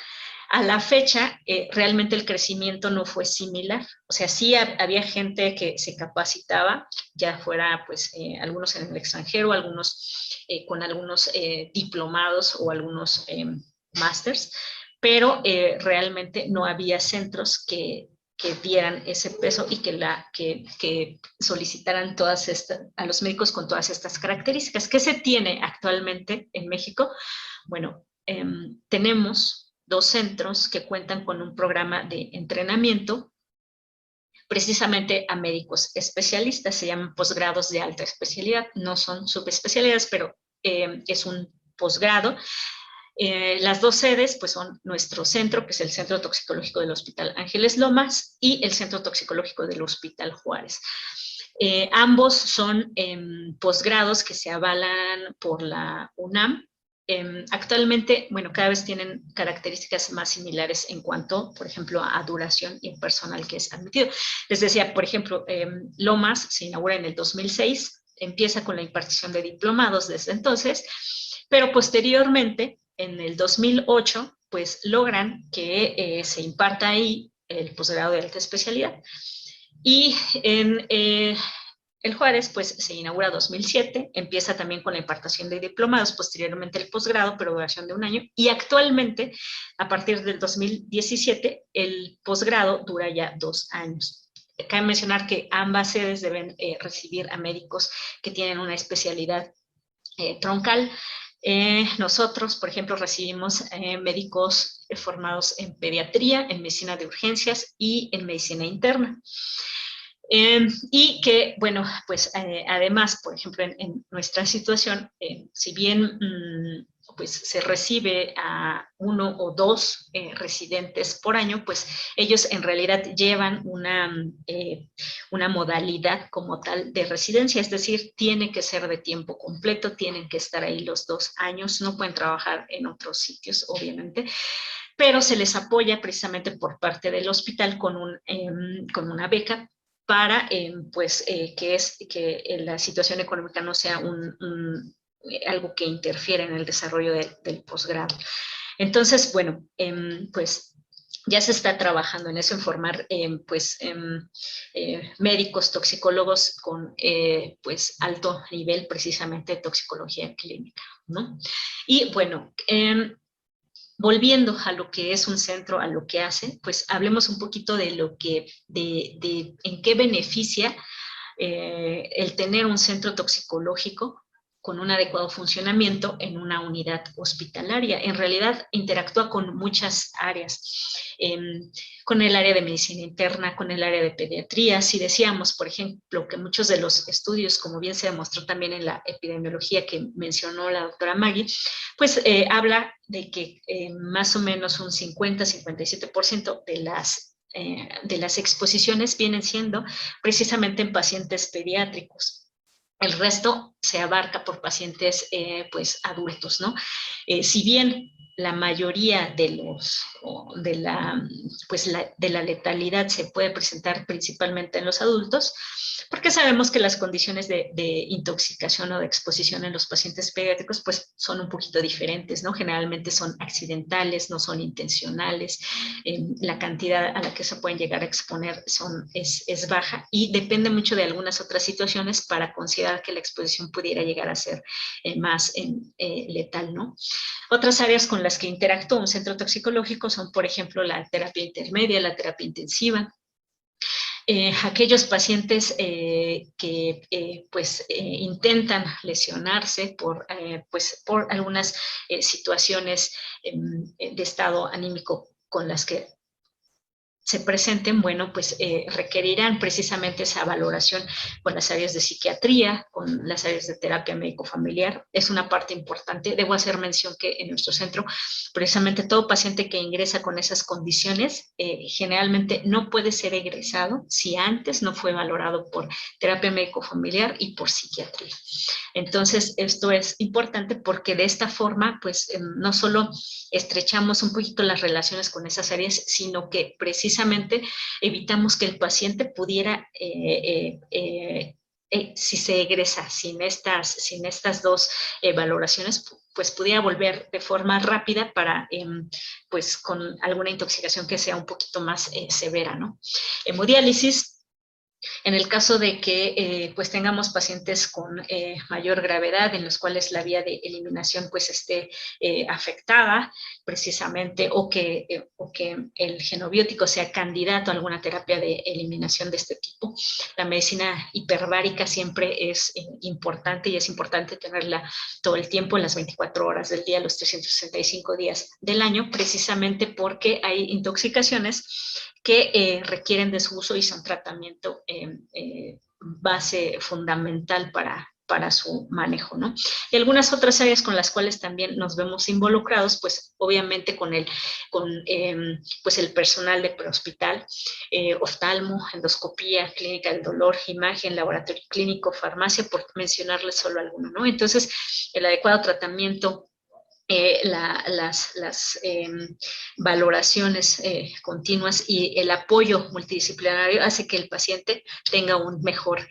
a la fecha realmente el crecimiento no fue similar. O sea, sí había gente que se capacitaba, ya fuera pues algunos en el extranjero, algunos con algunos diplomados o algunos másters, pero realmente no había centros que dieran ese peso y que solicitaran a los médicos con todas estas características. ¿Qué se tiene actualmente en México? Bueno, tenemos 2 centros que cuentan con un programa de entrenamiento precisamente a médicos especialistas, se llaman posgrados de alta especialidad, no son subespecialidades, pero es un posgrado. Las 2 sedes pues, son nuestro centro, que es el Centro Toxicológico del Hospital Ángeles Lomas, y el Centro Toxicológico del Hospital Juárez. Ambos son posgrados que se avalan por la UNAM. Actualmente, bueno, cada vez tienen características más similares en cuanto, por ejemplo, a duración y el personal que es admitido. Les decía, por ejemplo, Lomas se inaugura en el 2006, empieza con la impartición de diplomados desde entonces, pero posteriormente, en el 2008, pues logran que se imparta ahí el posgrado de alta especialidad. Y en el Juárez, pues se inaugura en 2007, empieza también con la impartición de diplomados, posteriormente el posgrado, pero duración de 1 año, y actualmente, a partir del 2017, el posgrado dura ya 2 años. Cabe mencionar que ambas sedes deben recibir a médicos que tienen una especialidad troncal. Nosotros, por ejemplo, recibimos médicos formados en pediatría, en medicina de urgencias y en medicina interna. Y que, bueno, pues además, por ejemplo, en nuestra situación, si bien pues se recibe a 1 o 2 residentes por año, pues ellos en realidad llevan una modalidad como tal de residencia, es decir, tiene que ser de tiempo completo, tienen que estar ahí los 2 años, no pueden trabajar en otros sitios, obviamente, pero se les apoya precisamente por parte del hospital con una beca para pues, que la situación económica no sea algo que interfiere en el desarrollo del posgrado. Entonces, bueno, pues ya se está trabajando en eso, en formar médicos toxicólogos con pues alto nivel precisamente de toxicología clínica, ¿no? Y bueno, volviendo a lo que es un centro, a lo que hace, pues hablemos un poquito de lo que, en qué beneficia el tener un centro toxicológico con un adecuado funcionamiento en una unidad hospitalaria. En realidad interactúa con muchas áreas, con el área de medicina interna, con el área de pediatría. Si decíamos, por ejemplo, que muchos de los estudios, como bien se demostró también en la epidemiología que mencionó la doctora Maggie, pues habla de que más o menos un 50-57% de las exposiciones vienen siendo precisamente en pacientes pediátricos. El resto se abarca por pacientes pues adultos, ¿no? Si bien la mayoría de la letalidad se puede presentar principalmente en los adultos, porque sabemos que las condiciones de intoxicación o de exposición en los pacientes pediátricos pues son un poquito diferentes, ¿no? Generalmente son accidentales, no son intencionales, la cantidad a la que se pueden llegar a exponer es baja y depende mucho de algunas otras situaciones para considerar que la exposición pudiera llegar a ser más letal, ¿no? Otras áreas con las que interactúa un centro toxicológico son, por ejemplo, la terapia intermedia, la terapia intensiva, aquellos pacientes que intentan lesionarse por algunas situaciones de estado anímico con las que se presenten, bueno, pues requerirán precisamente esa valoración con las áreas de psiquiatría, con las áreas de terapia médico-familiar. Es una parte importante. Debo hacer mención que en nuestro centro, precisamente todo paciente que ingresa con esas condiciones, generalmente no puede ser egresado si antes no fue valorado por terapia médico-familiar y por psiquiatría. Entonces, esto es importante porque de esta forma, pues, no solo estrechamos un poquito las relaciones con esas áreas, sino que precisamente evitamos que el paciente pudiera, si se egresa sin estas dos valoraciones, pues pudiera volver de forma rápida para, pues, con alguna intoxicación que sea un poquito más severa, ¿no? Hemodiálisis. En el caso de que pues tengamos pacientes con mayor gravedad en los cuales la vía de eliminación pues esté afectada precisamente o que el genobiótico sea candidato a alguna terapia de eliminación de este tipo, la medicina hiperbárica siempre es importante y es importante tenerla todo el tiempo, en las 24 horas del día, los 365 días del año, precisamente porque hay intoxicaciones que requieren de su uso y son tratamiento base fundamental para su manejo, ¿no? Y algunas otras áreas con las cuales también nos vemos involucrados, pues obviamente con pues el personal de prehospital, oftalmo, endoscopía, clínica del dolor, imagen, laboratorio clínico, farmacia, por mencionarles solo alguno, ¿no? Entonces, el adecuado tratamiento, las valoraciones continuas y el apoyo multidisciplinario hace que el paciente tenga un mejor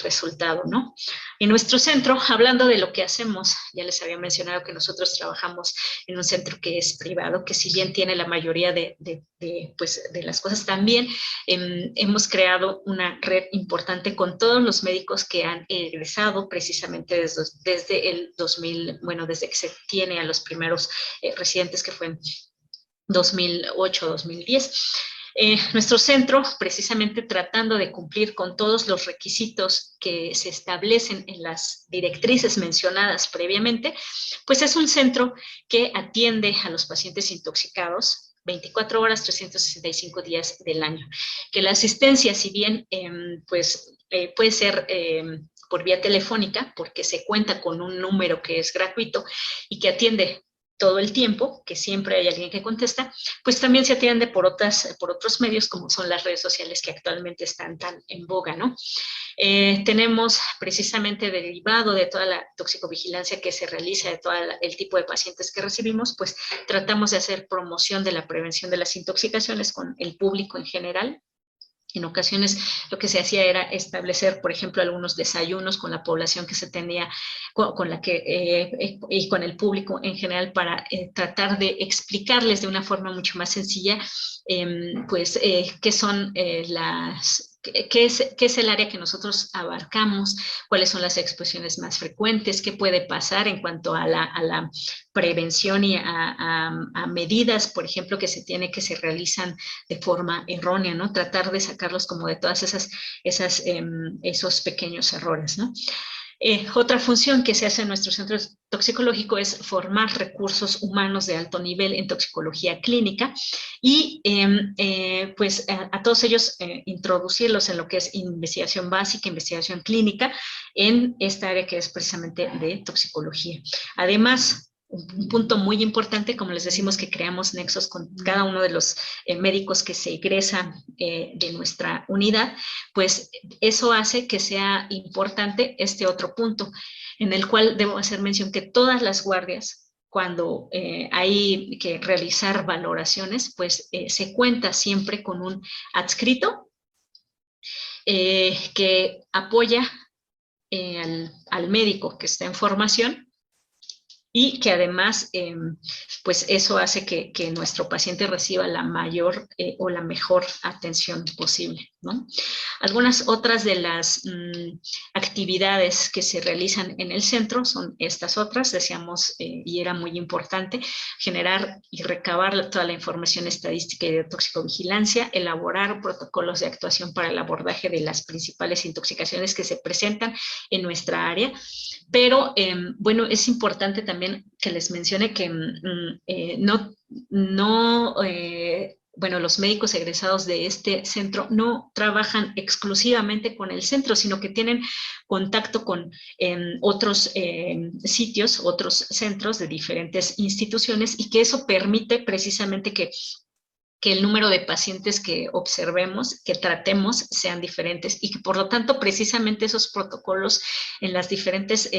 resultado, ¿no? En nuestro centro, hablando de lo que hacemos, ya les había mencionado que nosotros trabajamos en un centro que es privado, que si bien tiene la mayoría de las cosas, también hemos creado una red importante con todos los médicos que han egresado precisamente desde el 2000, bueno, desde que se tiene a los primeros residentes, que fue en 2008-2010. Nuestro centro, precisamente tratando de cumplir con todos los requisitos que se establecen en las directrices mencionadas previamente, pues es un centro que atiende a los pacientes intoxicados 24 horas, 365 días del año. Que la asistencia, si bien puede ser por vía telefónica, porque se cuenta con un número que es gratuito y que atiende todo el tiempo, que siempre hay alguien que contesta, pues también se atiende por otros medios, como son las redes sociales que actualmente están tan en boga, ¿no? Tenemos precisamente derivado de toda la toxicovigilancia que se realiza, de todo el tipo de pacientes que recibimos, pues tratamos de hacer promoción de la prevención de las intoxicaciones con el público en general. En ocasiones lo que se hacía era establecer, por ejemplo, algunos desayunos con la población que se tenía, con la que, y con el público en general, para tratar de explicarles de una forma mucho más sencilla, pues, qué son qué es el área que nosotros abarcamos, cuáles son las exposiciones más frecuentes, qué puede pasar en cuanto a la prevención y a medidas, por ejemplo, que se realizan de forma errónea, ¿no? Tratar de sacarlos como de todas esos pequeños errores, ¿no? Otra función que se hace en nuestro centro toxicológico es formar recursos humanos de alto nivel en toxicología clínica y pues a todos ellos introducirlos en lo que es investigación básica, investigación clínica en esta área que es precisamente de toxicología. Además, un punto muy importante, como les decimos, que creamos nexos con cada uno de los médicos que se egresan de nuestra unidad, pues eso hace que sea importante este otro punto, en el cual debo hacer mención que todas las guardias, cuando hay que realizar valoraciones, pues se cuenta siempre con un adscrito que apoya al médico que está en formación, y que además, pues eso hace que nuestro paciente reciba la mayor o la mejor atención posible, ¿no? Algunas otras de las actividades que se realizan en el centro son estas otras, decíamos, y era muy importante, generar y recabar toda la información estadística y de toxicovigilancia, elaborar protocolos de actuación para el abordaje de las principales intoxicaciones que se presentan en nuestra área. Pero, bueno, es importante también que les mencione que bueno, los médicos egresados de este centro no trabajan exclusivamente con el centro, sino que tienen contacto con otros sitios, otros centros de diferentes instituciones, y que eso permite precisamente que el número de pacientes que observemos, que tratemos, sean diferentes, y que por lo tanto precisamente esos protocolos en las diferentes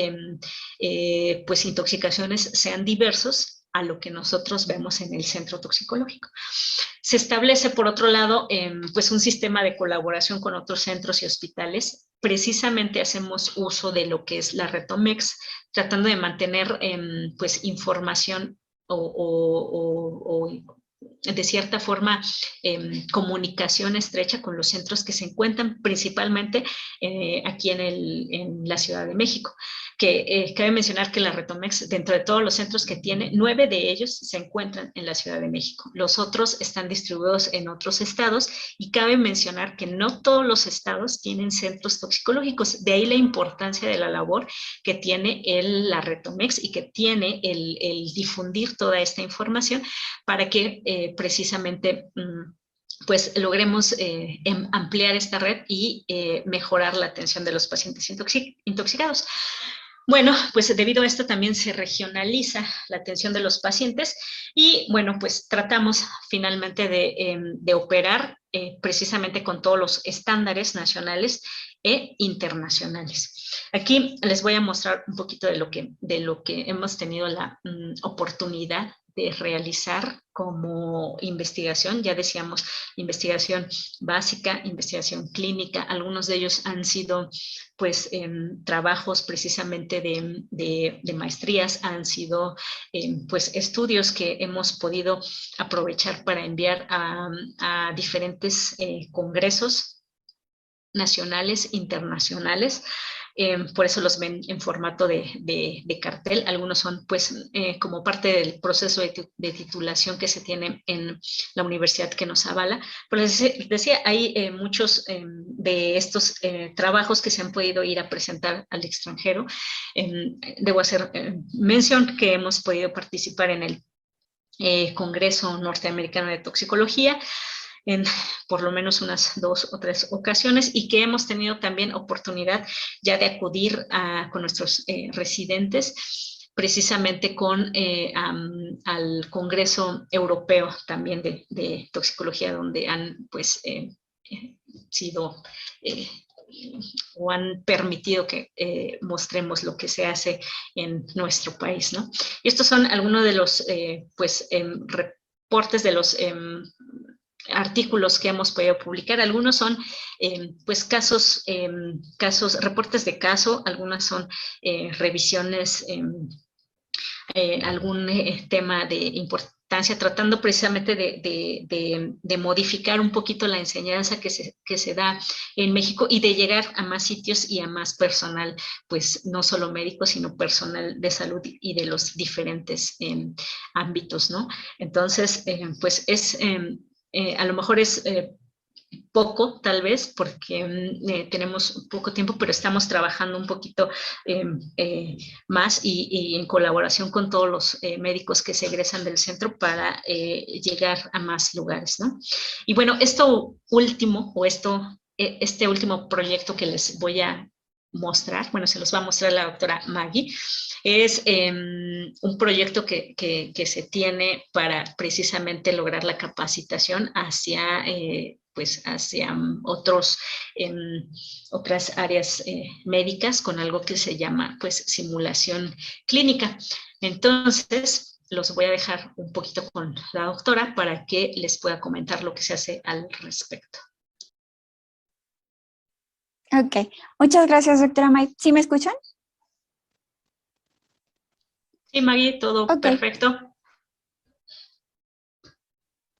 pues intoxicaciones sean diversos a lo que nosotros vemos en el centro toxicológico. Se establece, por otro lado, pues un sistema de colaboración con otros centros y hospitales. Precisamente hacemos uso de lo que es la red OMEX, tratando de mantener pues información o de cierta forma, comunicación estrecha con los centros que se encuentran principalmente aquí en la Ciudad de México. Que cabe mencionar que la Retomex, dentro de todos los centros que tiene, 9 de ellos se encuentran en la Ciudad de México. Los otros están distribuidos en otros estados, y cabe mencionar que no todos los estados tienen centros toxicológicos. De ahí la importancia de la labor que tiene la Retomex y que tiene el difundir toda esta información para que precisamente pues logremos ampliar esta red y mejorar la atención de los pacientes intoxicados. Bueno, pues debido a esto también se regionaliza la atención de los pacientes, y bueno, pues tratamos finalmente de operar precisamente con todos los estándares nacionales e internacionales. Aquí les voy a mostrar un poquito de lo que hemos tenido la oportunidad de realizar como investigación. Ya decíamos, investigación básica, investigación clínica. Algunos de ellos han sido pues trabajos precisamente de maestrías, han sido pues estudios que hemos podido aprovechar para enviar a diferentes congresos nacionales, internacionales. Por eso los ven en formato de cartel. Algunos son pues como parte del proceso de titulación que se tiene en la universidad que nos avala. Pero les decía, hay muchos de estos trabajos que se han podido ir a presentar al extranjero. Debo hacer mención que hemos podido participar en el Congreso Norteamericano de Toxicología en por lo menos unas 2 o 3 ocasiones, y que hemos tenido también oportunidad ya de acudir con nuestros residentes precisamente al Congreso Europeo también de Toxicología, donde han pues sido o han permitido que mostremos lo que se hace en nuestro país, ¿no? Y estos son algunos de los pues reportes de los artículos que hemos podido publicar. Algunos son pues casos, reportes de caso, algunas son revisiones, algún tema de importancia, tratando precisamente de modificar un poquito la enseñanza que se da en México y de llegar a más sitios y a más personal, pues no solo médicos, sino personal de salud y de los diferentes ámbitos, ¿no? Entonces, pues es, a lo mejor es poco, tal vez, porque tenemos poco tiempo, pero estamos trabajando un poquito más y en colaboración con todos los médicos que se egresan del centro para llegar a más lugares, ¿no? Y bueno, esto último, este último proyecto que les voy a mostrar, bueno, se los va a mostrar la doctora Maggie, es un proyecto que se tiene para precisamente lograr la capacitación hacia pues hacia otras áreas médicas con algo que se llama pues simulación clínica. Entonces, los voy a dejar un poquito con la doctora para que les pueda comentar lo que se hace al respecto. Ok, muchas gracias, doctora May. ¿Sí me escuchan? Sí, Maggie, todo perfecto.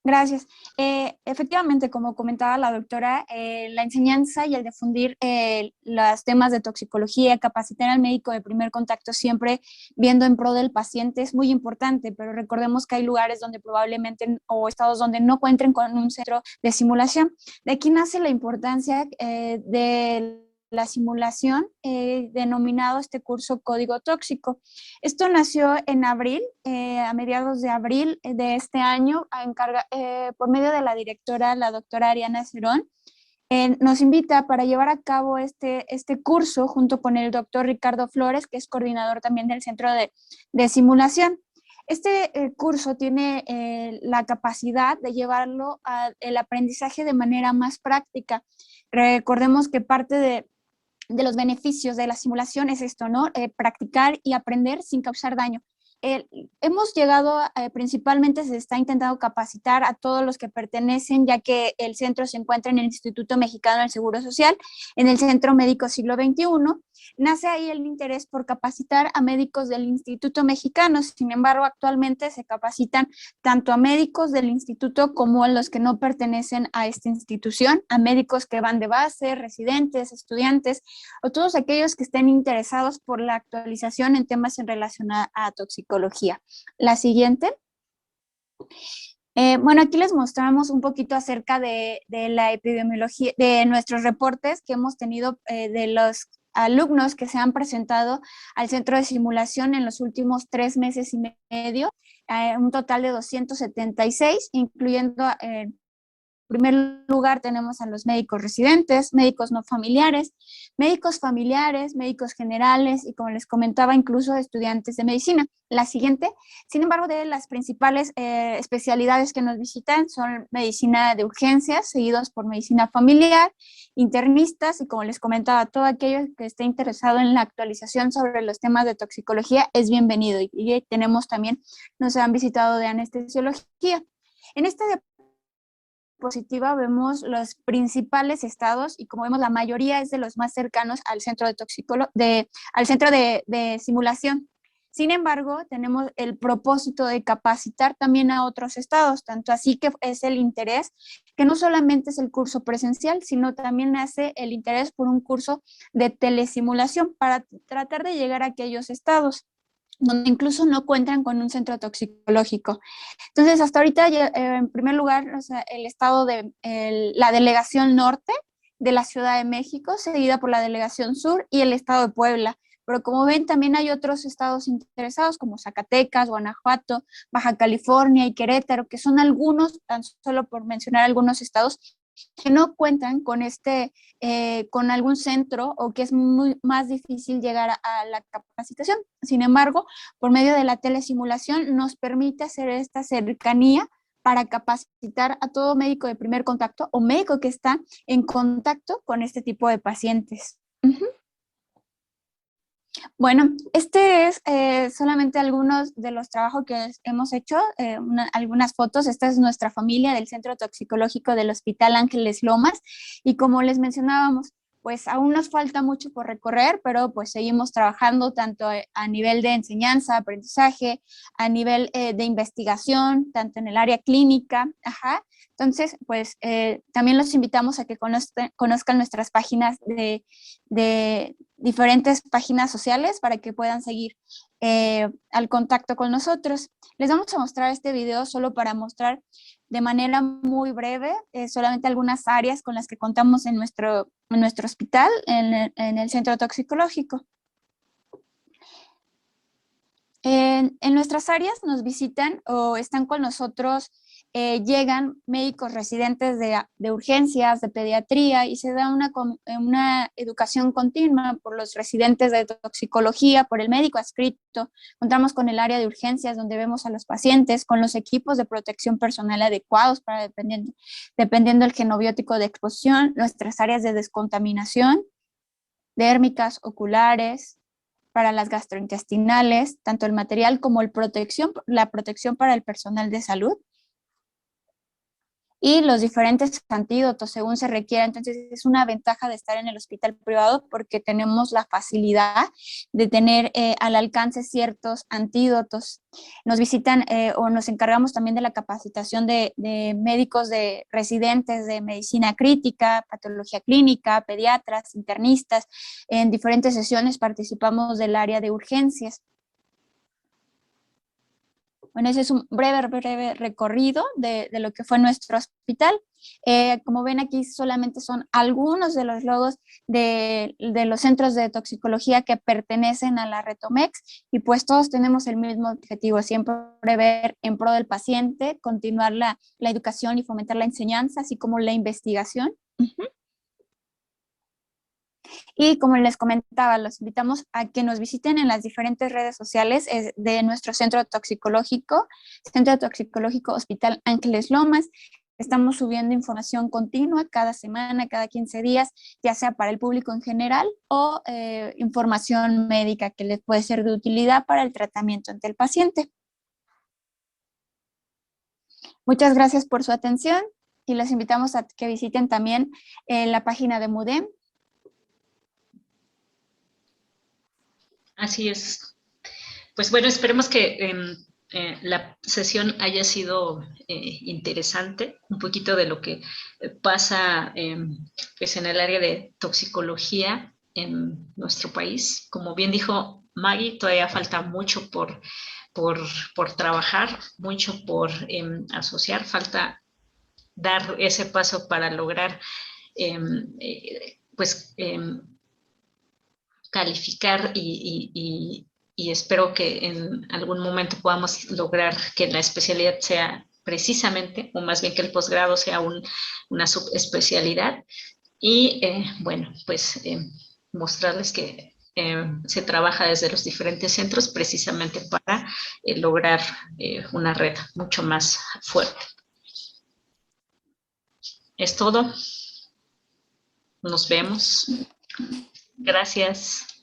Gracias. Efectivamente, como comentaba la doctora, la enseñanza y el difundir los temas de toxicología, capacitar al médico de primer contacto siempre viendo en pro del paciente es muy importante, pero recordemos que hay lugares donde probablemente o estados donde no cuenten con un centro de simulación. De aquí nace la importancia de la simulación, denominado este curso Código Tóxico. Esto nació en abril, a mediados de abril de este año, por medio de la directora, la doctora Ariana Cerón. Nos invita para llevar a cabo este curso junto con el doctor Ricardo Flores, que es coordinador también del Centro de Simulación. Este curso tiene la capacidad de llevarlo al aprendizaje de manera más práctica. Recordemos que parte de los beneficios de la simulación es esto, ¿no? Practicar y aprender sin causar daño. Hemos llegado, principalmente se está intentando capacitar a todos los que pertenecen, ya que el centro se encuentra en el Instituto Mexicano del Seguro Social, en el Centro Médico Siglo XXI. Nace ahí el interés por capacitar a médicos del Instituto Mexicano. Sin embargo, actualmente se capacitan tanto a médicos del instituto como a los que no pertenecen a esta institución, a médicos que van de base, residentes, estudiantes o todos aquellos que estén interesados por la actualización en temas en relación a toxicología. La siguiente. Bueno, aquí les mostramos un poquito acerca de la epidemiología, de nuestros reportes que hemos tenido de los alumnos que se han presentado al centro de simulación en los últimos 3 meses y medio, un total de 276, incluyendo en primer lugar tenemos a los médicos residentes, médicos no familiares, médicos generales y, como les comentaba, incluso estudiantes de medicina. La siguiente, sin embargo, de las principales especialidades que nos visitan son medicina de urgencias, seguidos por medicina familiar, internistas y, como les comentaba, todo aquello que esté interesado en la actualización sobre los temas de toxicología es bienvenido. Y tenemos también, nos han visitado de anestesiología. En esta diapositiva vemos los principales estados y, como vemos, la mayoría es de los más cercanos al centro al centro de simulación. Sin embargo, tenemos el propósito de capacitar también a otros estados, tanto así que es el interés, que no solamente es el curso presencial, sino también nace el interés por un curso de telesimulación para tratar de llegar a aquellos estados donde incluso no cuentan con un centro toxicológico. Entonces, hasta ahorita, en primer lugar, o sea, el estado de la delegación norte de la Ciudad de México, seguida por la delegación sur y el estado de Puebla. Pero como ven, también hay otros estados interesados como Zacatecas, Guanajuato, Baja California y Querétaro, que son algunos, tan solo por mencionar algunos estados, que no cuentan con con algún centro o que es más difícil llegar a la capacitación. Sin embargo, por medio de la telesimulación nos permite hacer esta cercanía para capacitar a todo médico de primer contacto o médico que está en contacto con este tipo de pacientes. Bueno, este es solamente algunos de los trabajos que hemos hecho, algunas fotos. Esta es nuestra familia del Centro Toxicológico del Hospital Ángeles Lomas, y como les mencionábamos, pues aún nos falta mucho por recorrer, pero pues seguimos trabajando tanto a nivel de enseñanza, aprendizaje, a nivel de investigación, tanto en el área clínica. Ajá. Entonces, pues también los invitamos a que conozcan nuestras páginas de diferentes páginas sociales para que puedan seguir al contacto con nosotros. Les vamos a mostrar este video solo para mostrar de manera muy breve solamente algunas áreas con las que contamos en nuestro hospital, en el centro toxicológico. En nuestras áreas nos visitan o están con nosotros, llegan médicos residentes de urgencias, de pediatría, y se da una educación continua por los residentes de toxicología, por el médico adscrito. Contamos con el área de urgencias donde vemos a los pacientes, con los equipos de protección personal adecuados para dependiendo del genobiótico de exposición, nuestras áreas de descontaminación, dérmicas, oculares, para las gastrointestinales, tanto el material como la protección para el personal de salud, y los diferentes antídotos según se requiera. Entonces es una ventaja de estar en el hospital privado porque tenemos la facilidad de tener al alcance ciertos antídotos. Nos visitan o nos encargamos también de la capacitación de médicos de residentes de medicina crítica, patología clínica, pediatras, internistas. En diferentes sesiones participamos del área de urgencias. Bueno, ese es un breve recorrido de lo que fue nuestro hospital. Como ven aquí, solamente son algunos de los logos de los centros de toxicología que pertenecen a la Retomex, y pues todos tenemos el mismo objetivo, siempre ver en pro del paciente, continuar la educación y fomentar la enseñanza, así como la investigación. Y como les comentaba, los invitamos a que nos visiten en las diferentes redes sociales de nuestro Centro Toxicológico Hospital Ángeles Lomas. Estamos subiendo información continua cada semana, cada 15 días, ya sea para el público en general o información médica que les puede ser de utilidad para el tratamiento ante el paciente. Muchas gracias por su atención y los invitamos a que visiten también la página de MUDEM. Así es. Pues bueno, esperemos que la sesión haya sido interesante, un poquito de lo que pasa pues en el área de toxicología en nuestro país. Como bien dijo Maggie, todavía falta mucho por trabajar, mucho por asociar, falta dar ese paso para lograr calificar y espero que en algún momento podamos lograr que la especialidad sea precisamente, o más bien que el posgrado sea una subespecialidad. Y bueno, pues mostrarles que se trabaja desde los diferentes centros precisamente para lograr una red mucho más fuerte. Es todo. Nos vemos. Gracias.